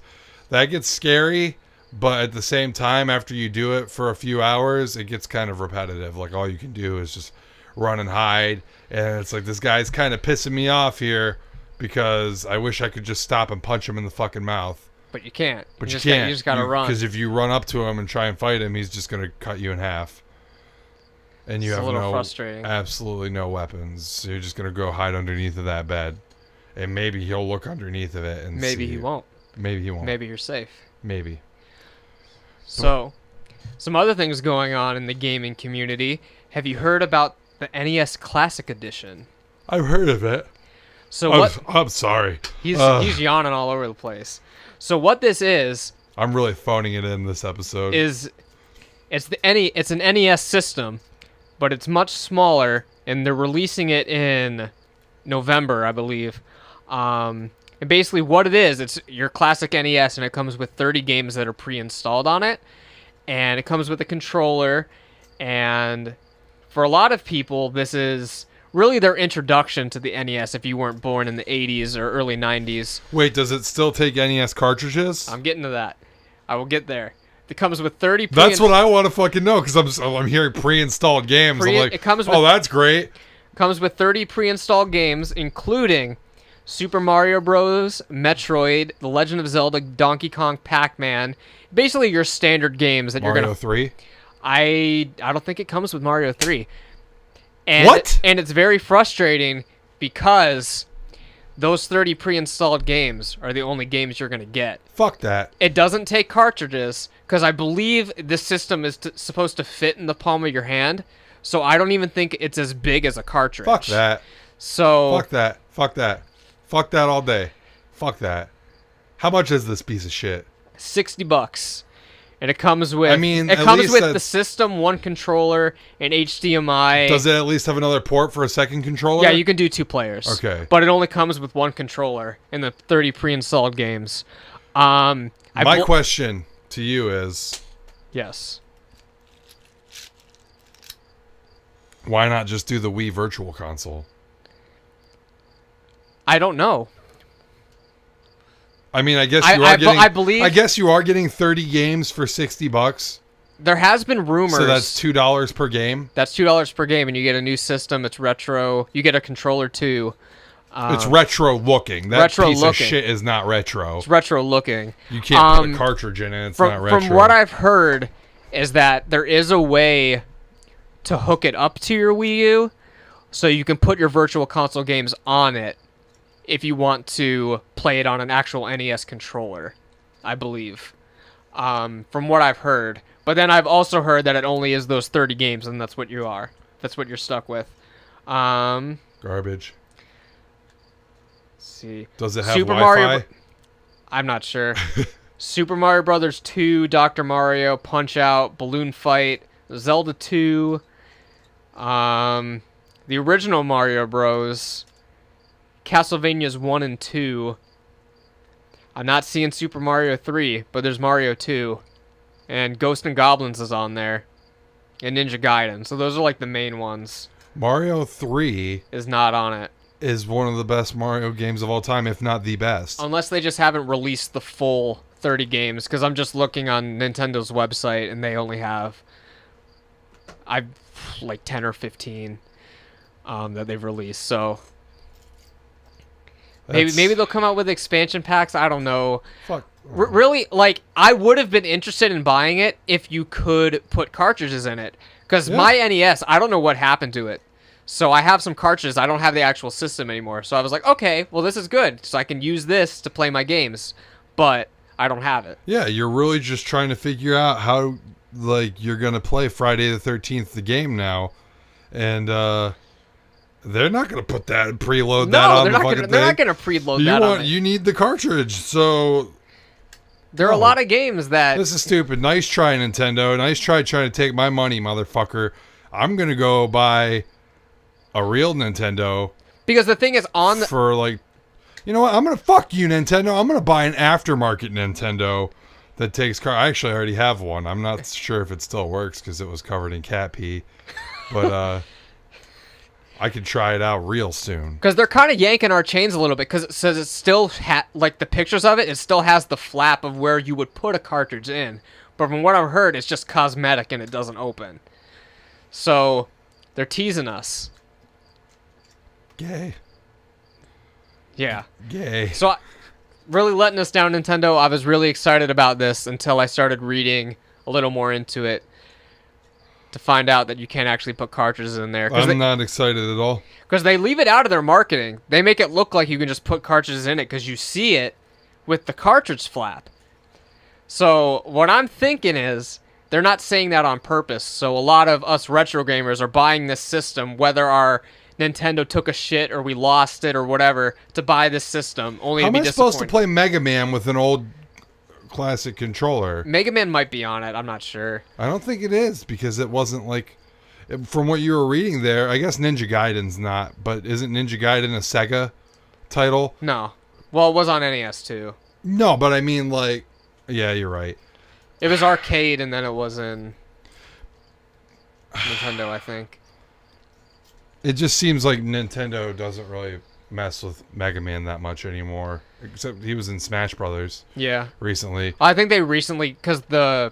that gets scary, but at the same time, after you do it for a few hours, it gets kind of repetitive. Like all you can do is just run and hide, and it's like, this guy's kind of pissing me off here because I wish I could just stop and punch him in the fucking mouth. But you can't. But you can't. You just gotta run. Because if you run up to him and try and fight him, he's just going to cut you in half. and you It's have a little frustrating. absolutely no weapons. So you're just gonna go hide underneath of that bed, and maybe he'll look underneath of it and Maybe see he you. won't. Maybe he won't. Maybe you're safe. Maybe. So, some other things going on in the gaming community. Have you heard about the NES Classic Edition? I've heard of it. So what? I'm sorry. He's yawning all over the place. So what this is I'm really phoning it in this episode. it's an NES system, but it's much smaller, and they're releasing it in November, I believe. And basically, what it is, it's your classic NES, and it comes with 30 games that are pre-installed on it, and it comes with a controller. And for a lot of people, this is really their introduction to the NES if you weren't born in the 80s or early 90s. Wait, does it still take NES cartridges? I'm getting to that. I will get there. It comes with 30 That's what I want to fucking know, because I'm hearing pre-installed games. I'm like, it comes with, that's great. Comes with 30 pre-installed games, including Super Mario Bros., Metroid, The Legend of Zelda, Donkey Kong, Pac-Man. Basically your standard games that Mario you're going to... 3? I don't think it comes with Mario 3. And, What? And it's very frustrating because those 30 pre-installed games are the only games you're going to get. Fuck that. It doesn't take cartridges because I believe this system is supposed to fit in the palm of your hand. So I don't even think it's as big as a cartridge. Fuck that. So Fuck that. Fuck that. Fuck that all day. Fuck that. How much is this piece of shit? $60. And it comes with it comes with the system, one controller, and HDMI. Does it at least have another port for a second controller? Yeah, you can do 2 players. Okay. But it only comes with one controller in the 30 pre-installed games. My question to you is, yes. why not just do the Wii Virtual Console? I don't know. I mean, I guess you are getting. I believe. I guess you are getting 30 games for $60. There has been rumors. So that's $2 per game. That's $2 per game, and you get a new system. It's retro. You get a controller too. It's retro looking. That retro piece looking. of shit is not retro. It's retro looking. You can't put a cartridge in it. It's not retro. From what I've heard, is that there is a way to hook it up to your Wii U, so you can put your Virtual Console games on it if you want to play it on an actual NES controller, I believe. From what I've heard. But then I've also heard that it only is those 30 games, and that's what you are. That's what you're stuck with. Garbage. Let's see. Does it have Super Wi-Fi? Mario? I'm not sure. Super Mario Brothers 2, Dr. Mario, Punch Out, Balloon Fight, Zelda 2, the original Mario Bros., Castlevanias 1 and 2. I'm not seeing Super Mario 3, but there's Mario 2. And Ghost and Goblins is on there. And Ninja Gaiden. So those are like the main ones. Mario 3 is not on it. Is one of the best Mario games of all time, if not the best. Unless they just haven't released the full 30 games, because I'm just looking on Nintendo's website and they only have like 10 or 15 that they've released. So maybe they'll come out with expansion packs. I don't know. Fuck. Really, like, I would have been interested in buying it if you could put cartridges in it. Because my NES, I don't know what happened to it. So I have some cartridges. I don't have the actual system anymore. So I was like, okay, well, this is good. So I can use this to play my games. But I don't have it. Yeah, you're really just trying to figure out how, like, you're going to play Friday the 13th, the game now. And, they're not going to put that, preload that on the fucking thing. They're not going to preload that on it. You need the cartridge, so... There are a lot of games that... This is stupid. Nice try, Nintendo. Nice try trying to take my money, motherfucker. I'm going to go buy a real Nintendo. Because the thing is, on the... For, like... You know what? I'm going to fuck you, Nintendo. I'm going to buy an aftermarket Nintendo that takes... I actually already have one. I'm not sure if it still works because it was covered in cat pee. But, I could try it out real soon. Because they're kind of yanking our chains a little bit. Because it says it still like the pictures of it, it still has the flap of where you would put a cartridge in. But from what I've heard, it's just cosmetic and it doesn't open. So they're teasing us. Gay. Yeah. Gay. So really letting us down, Nintendo. I was really excited about this until I started reading a little more into it. to find out that you can't actually put cartridges in there. I'm not excited at all. Because they leave it out of their marketing. They make it look like you can just put cartridges in it because you see it with the cartridge flap. So what I'm thinking is they're not saying that on purpose. So a lot of us retro gamers are buying this system, whether our Nintendo took a shit or we lost it or whatever, to buy this system. Only How to be am I disappointed. supposed to play Mega Man with an old classic controller? Mega Man might be on it. I'm not sure. I don't think it is because it wasn't like... From what you were reading there, I guess Ninja Gaiden's not, but isn't Ninja Gaiden a Sega title? No. Well, it was on NES too. No, but I mean, like... Yeah, you're right. It was arcade and then it was in Nintendo, I think. It just seems like Nintendo doesn't really mess with Mega Man that much anymore. Except he was in Smash Brothers. Yeah. Recently. I think they recently, because I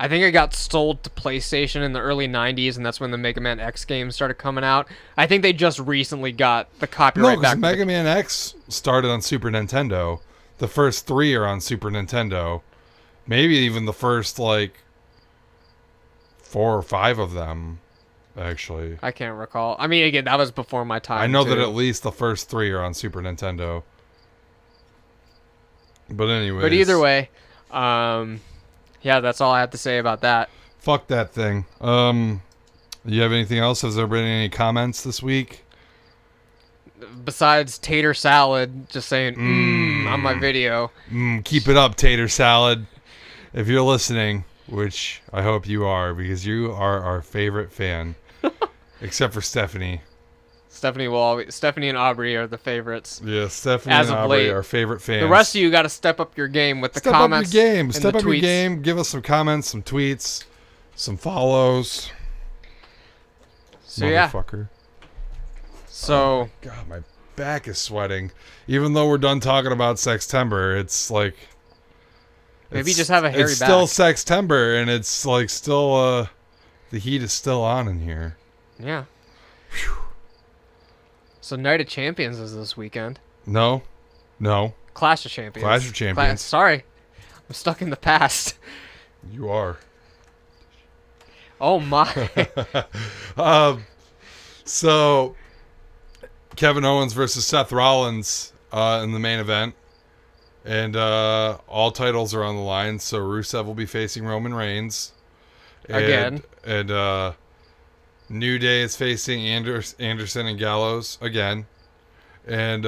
think it got sold to PlayStation in the early 90s, and that's when the Mega Man X games started coming out. I think they just recently got the copyright back. No, because Mega Man X started on Super Nintendo. The first 3 are on Super Nintendo. Maybe even the first, 4 or 5 of them, actually. I can't recall. I mean, again, that was before my time. I know too. that at least the first 3 are on Super Nintendo. But anyways. But either way, yeah, that's all I have to say about that. Fuck that thing. You have anything else? Has there been any comments this week? Besides tater salad, just saying on my video. Keep it up, tater salad. If you're listening, which I hope you are, because you are our favorite fan. Except for Stephanie. Stephanie and Aubrey are the favorites. Yeah, Stephanie As and of Aubrey late. are favorite fans. The rest of you got to step up your game with the comments. Step up your game. and Step the up your tweets. game. Give us some comments, some tweets, some follows. So yeah. Motherfucker. So God, my back is sweating. Even though we're done talking about Sextember, it's like maybe just have a hairy it's back. still Sextember, and it's like still the heat is still on in here. Yeah. So Night of Champions is this weekend. No. Clash of Champions. Clash of Champions. Sorry. I'm stuck in the past. You are. Oh my. So Kevin Owens versus Seth Rollins in the main event. And all titles are on the line, so Rusev will be facing Roman Reigns. Again. And New Day is facing Anderson and Gallows again. And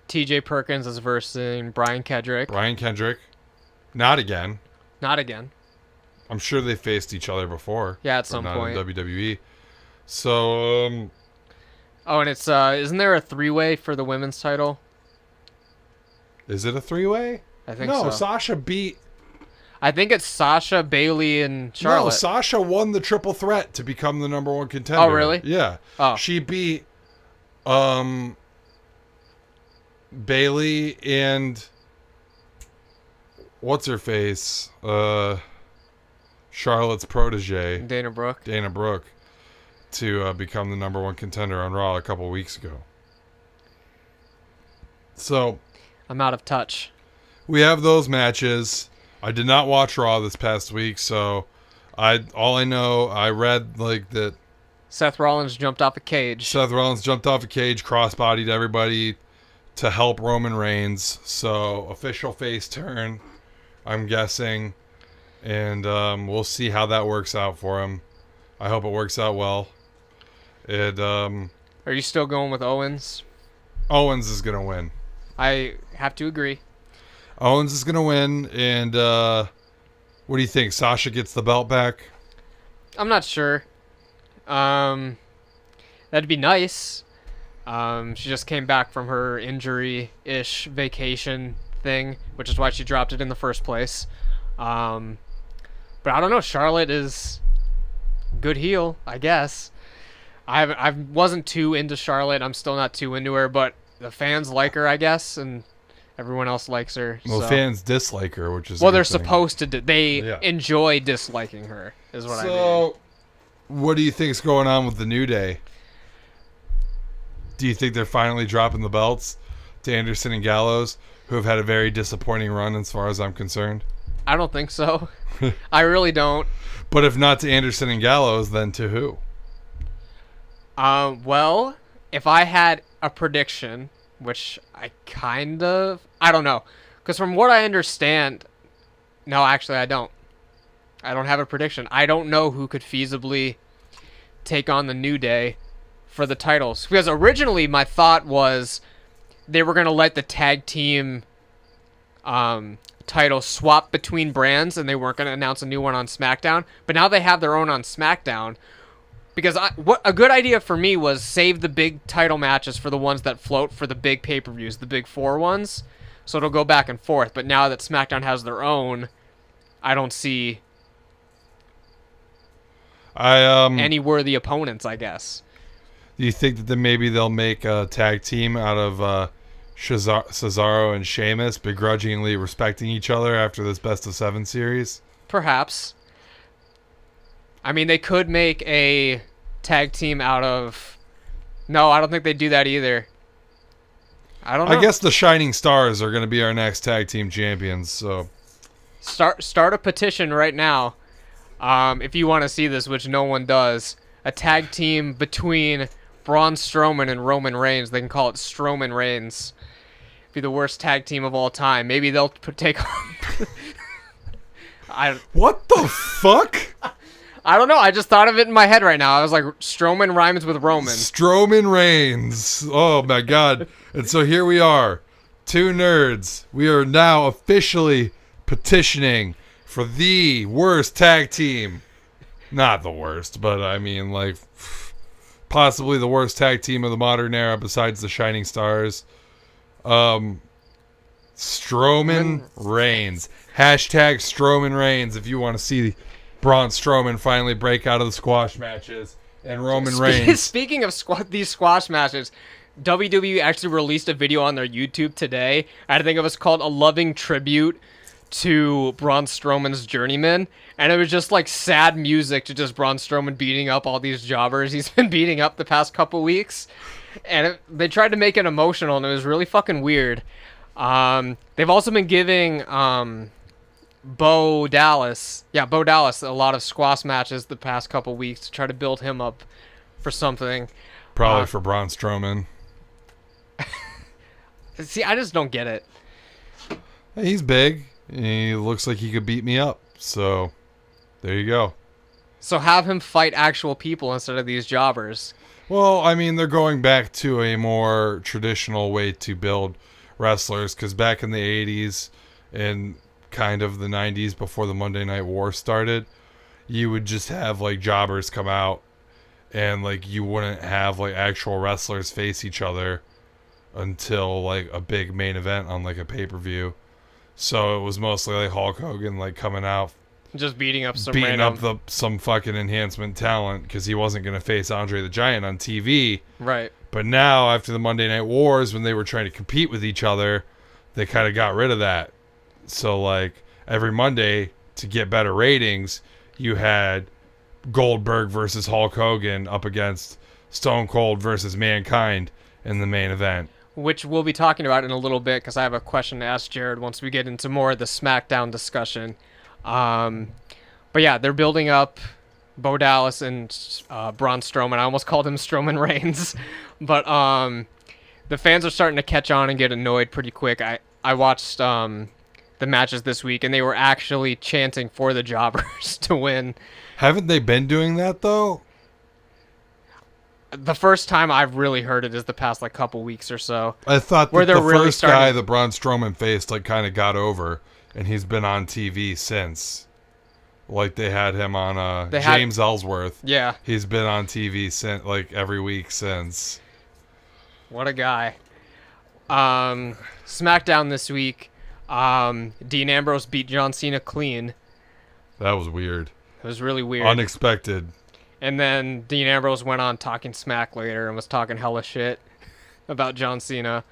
TJ Perkins is versing Brian Kedrick. Brian Kendrick. Not again. Not again. I'm sure they faced each other before. Yeah, at but some not point. in WWE. So, Oh, and it's isn't there a 3-way for the women's title? is it a 3-way? I think No, so. Sasha beat... I think it's Sasha, Bailey, and Charlotte. No, Sasha won the triple threat to become the number 1 contender. Oh, really? Yeah. Oh. She beat Bailey and what's her face? Charlotte's protege, Dana Brooke. Dana Brooke, to become the number 1 contender on Raw a couple weeks ago. So I'm out of touch. we have those matches. I did not watch Raw this past week, so I read like that Seth Rollins jumped off a cage. Seth Rollins jumped off a cage, crossbodied everybody to help Roman Reigns. So official face turn, I'm guessing, and we'll see how that works out for him. I hope it works out well. Are you still going with Owens? Owens is gonna win. I have to agree. Owens is going to win, and what do you think? Sasha gets the belt back? I'm not sure. That'd be nice. She just came back from her injury-ish vacation thing, which is why she dropped it in the first place. But I don't know. Charlotte is good heel, I guess. I wasn't too into Charlotte. I'm still not too into her, but the fans like her, I guess, and everyone else likes her. Well, so. fans dislike her, which is Well, a they're good thing. supposed to. They enjoy disliking her, is what I mean. So, what do you think's going on with the New Day? Do you think they're finally dropping the belts to Anderson and Gallows, who have had a very disappointing run as far as I'm concerned? I don't think so. I really don't. But if not to Anderson and Gallows, then to who? Well, if I had a prediction, which I don't know. Because from what I understand, no, actually I don't. I don't have a prediction. I don't know who could feasibly take on the New Day for the titles. Because originally my thought was they were going to let the tag team title swap between brands and they weren't going to announce a new one on SmackDown. But now they have their own on SmackDown. Because what a good idea for me was save the big title matches for the ones that float for the big pay-per-views, the big four ones. So it'll go back and forth. But now that SmackDown has their own, I don't see any worthy opponents, I guess. Do you think that maybe they'll make a tag team out of Cesaro and Sheamus, begrudgingly respecting each other after this Best of 7 series? Perhaps. I mean, they could make a tag team out of... No, I don't think they'd do that either. I don't know. I guess the Shining Stars are going to be our next tag team champions, so... Start a petition right now. If you want to see this, which no one does. A tag team between Braun Strowman and Roman Reigns. They can call it Strowman Reigns. Be the worst tag team of all time. Maybe they'll take on... What the fuck? I don't know. I just thought of it in my head right now. I was like, Strowman rhymes with Roman. Strowman Reigns. Oh, my God. And so here we are. Two nerds. We are now officially petitioning for the worst tag team. Not the worst, but I mean, like, possibly the worst tag team of the modern era besides the Shining Stars. Strowman Reigns. Hashtag Strowman Reigns if you want to see Braun Strowman finally break out of the squash matches and Roman Reigns. Speaking of these squash matches, WWE actually released a video on their YouTube today. I think it was called A Loving Tribute to Braun Strowman's Journeyman. And it was just like sad music to just Braun Strowman beating up all these jobbers he's been beating up the past couple weeks. And they tried to make it emotional, and it was really fucking weird. They've also been giving Bo Dallas a lot of squash matches the past couple weeks to try to build him up for something. Probably for Braun Strowman. See, I just don't get it. He's big. He looks like he could beat me up. So, there you go. So have him fight actual people instead of these jobbers. Well, I mean, they're going back to a more traditional way to build wrestlers, because back in the 80s and kind of the 90s before the Monday Night War started, you would just have like jobbers come out and like you wouldn't have like actual wrestlers face each other until like a big main event on like a pay-per-view. So it was mostly like Hulk Hogan like coming out just beating up some fucking enhancement talent because he wasn't going to face Andre the Giant on TV. Right. But now, after the Monday Night Wars, when they were trying to compete with each other, they kind of got rid of that. So, like, every Monday, to get better ratings, you had Goldberg versus Hulk Hogan up against Stone Cold versus Mankind in the main event. Which we'll be talking about in a little bit, because I have a question to ask Jared once we get into more of the SmackDown discussion. But yeah, they're building up Bo Dallas and Braun Strowman. I almost called him Strowman Reigns. But the fans are starting to catch on and get annoyed pretty quick. I watched the matches this week, and they were actually chanting for the jobbers to win. Haven't they been doing that, though? The first time I've really heard it is the past like couple weeks or so. I thought that the really first guy that Braun Strowman faced like kind of got over, and he's been on TV since. Like they had him on James Ellsworth. Yeah. He's been on TV since like every week since. What a guy. SmackDown this week. Dean Ambrose beat John Cena clean. That was weird. It was really weird. Unexpected. And then Dean Ambrose went on talking smack later and was talking hella shit about John Cena.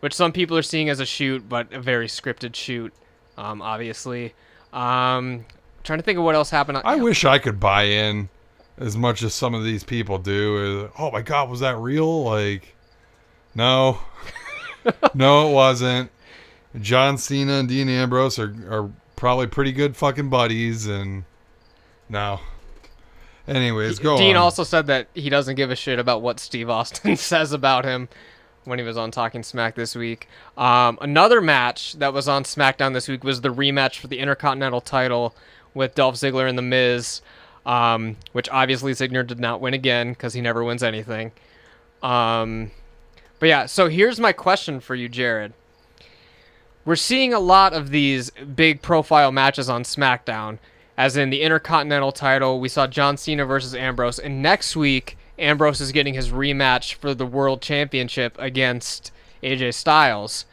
Which some people are seeing as a shoot, but a very scripted shoot, obviously. Trying to think of what else happened. I wish I could buy in as much as some of these people do. Oh my God, was that real? Like, no. No, it wasn't. John Cena and Dean Ambrose are probably pretty good fucking buddies, and now, anyways, go Dean on. also said that he doesn't give a shit about what Steve Austin says about him when he was on Talking Smack this week. Another match that was on SmackDown this week was the rematch for the Intercontinental title with Dolph Ziggler and The Miz, which obviously Ziggler did not win again because he never wins anything. But yeah, so here's my question for you, Jared. We're seeing a lot of these big profile matches on SmackDown, as in the Intercontinental title. We saw John Cena versus Ambrose, and next week Ambrose is getting his rematch for the World Championship against AJ Styles.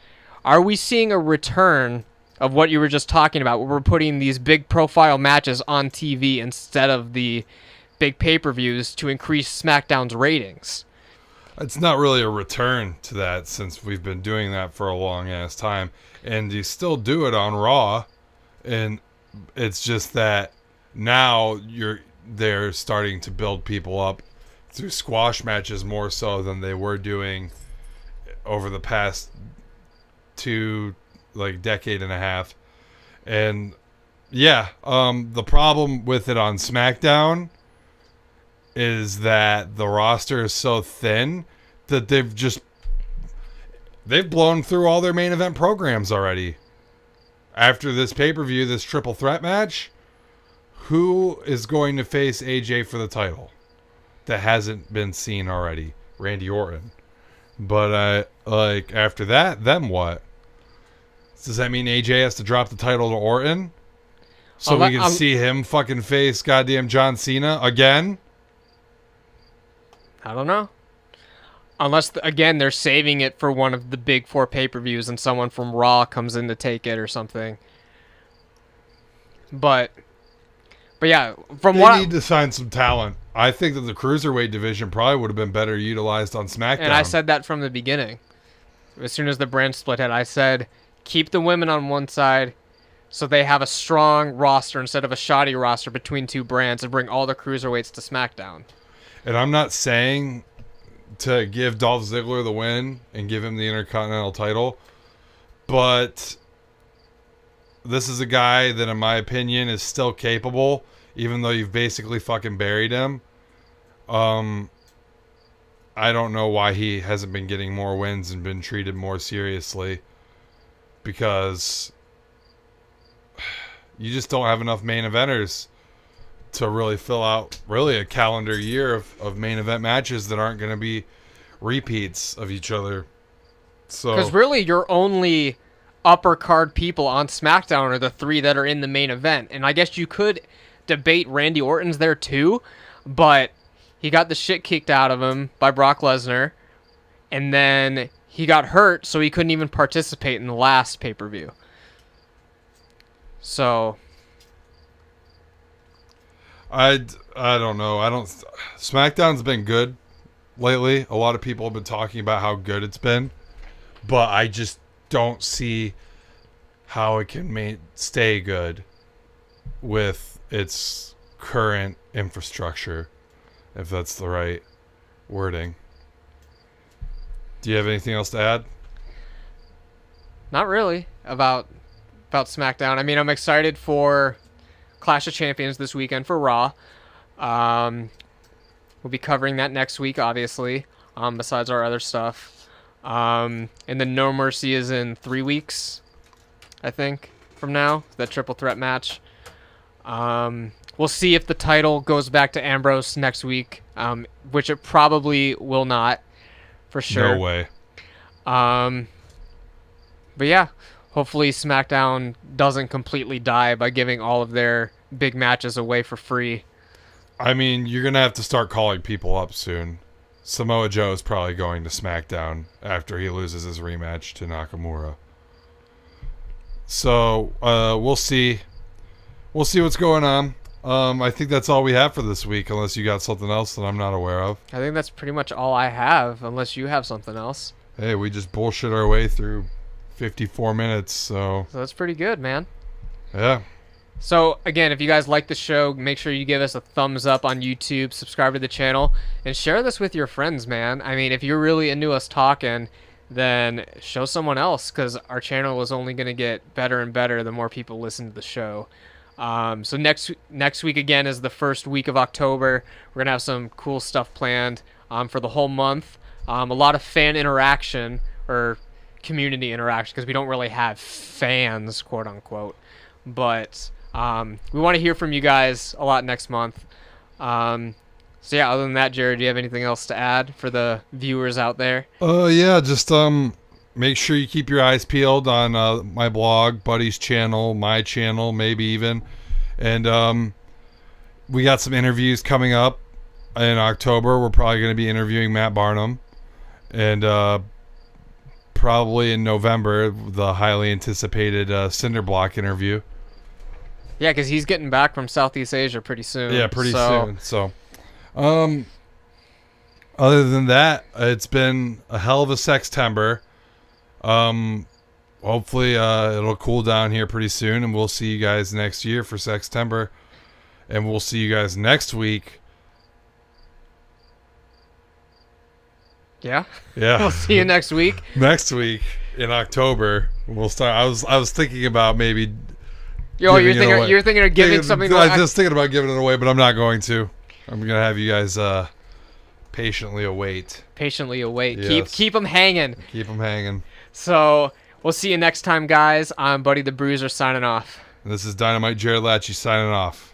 Are we seeing a return of what you were just talking about, where we're putting these big profile matches on TV instead of the big pay-per-views to increase SmackDown's ratings? It's not really a return to that, since we've been doing that for a long ass time, and you still do it on Raw, and it's just that now they're starting to build people up through squash matches more so than they were doing over the past decade and a half. And yeah, the problem with it on SmackDown is that the roster is so thin that they've blown through all their main event programs already. After this pay-per-view, this triple threat match, who is going to face AJ for the title that hasn't been seen already? Randy Orton. But after that, then what? Does that mean AJ has to drop the title to Orton so we can see him fucking face goddamn John Cena again? I don't know. Unless, again, they're saving it for one of the big 4 pay-per-views and someone from Raw comes in to take it or something. But yeah, they need to sign some talent. I think that the Cruiserweight division probably would have been better utilized on SmackDown. And I said that from the beginning. As soon as the brand split hit, I said, keep the women on one side so they have a strong roster instead of a shoddy roster between 2 brands, and bring all the Cruiserweights to SmackDown. And I'm not saying to give Dolph Ziggler the win and give him the Intercontinental title, but this is a guy that, in my opinion, is still capable, even though you've basically fucking buried him. I don't know why he hasn't been getting more wins and been treated more seriously, because you just don't have enough main eventers to really fill out a calendar year of main event matches that aren't going to be repeats of each other. So, because really your only upper card people on SmackDown are the 3 that are in the main event. And I guess you could debate Randy Orton's there too, but he got the shit kicked out of him by Brock Lesnar, and then he got hurt, so he couldn't even participate in the last pay-per-view. So I don't know. SmackDown's been good lately. A lot of people have been talking about how good it's been, but I just don't see how it can stay good with its current infrastructure, if that's the right wording. Do you have anything else to add? not really about SmackDown. I mean, I'm excited for Clash of Champions this weekend for Raw. We'll be covering that next week, obviously, besides our other stuff. And then No Mercy is in 3 weeks, I think, from now, that triple threat match. We'll see if the title goes back to Ambrose next week, which it probably will not, for sure. No way. But yeah, hopefully SmackDown doesn't completely die by giving all of their big matches away for free. I mean, you're going to have to start calling people up soon. Samoa Joe is probably going to SmackDown after he loses his rematch to Nakamura. So, we'll see. We'll see what's going on. I think that's all we have for this week, unless you got something else that I'm not aware of. I think that's pretty much all I have, unless you have something else. Hey, we just bullshit our way through 54 minutes, so that's pretty good, man. Yeah. So, again, if you guys like the show, make sure you give us a thumbs up on YouTube, subscribe to the channel, and share this with your friends, man. I mean, if you're really into us talking, then show someone else, because our channel is only going to get better and better the more people listen to the show. So next week again is the first week of October. We're going to have some cool stuff planned for the whole month. A lot of fan interaction, or community interaction, because we don't really have fans, quote unquote. But we want to hear from you guys a lot next month. So yeah, other than that, Jared, do you have anything else to add for the viewers out there? Yeah, just make sure you keep your eyes peeled on my blog, Buddy's channel, my channel, maybe even. And we got some interviews coming up in October. We're probably going to be interviewing Matt Barnum. And probably in November, the highly anticipated Cinderblock interview. Yeah, because he's getting back from Southeast Asia pretty soon. Yeah, pretty soon. So, other than that, it's been a hell of a Sextember. Hopefully, it'll cool down here pretty soon, and we'll see you guys next year for Sextember. And we'll see you guys next week. Yeah? Yeah. We'll see you next week. Next week in October, we'll start. I was thinking about maybe. You're thinking of giving something. I was just thinking about giving it away, but I'm not going to. I'm gonna have you guys patiently await. Patiently await. Yes. Keep them hanging. Keep them hanging. So we'll see you next time, guys. I'm Buddy the Bruiser signing off. This is Dynamite Jared Latchy signing off.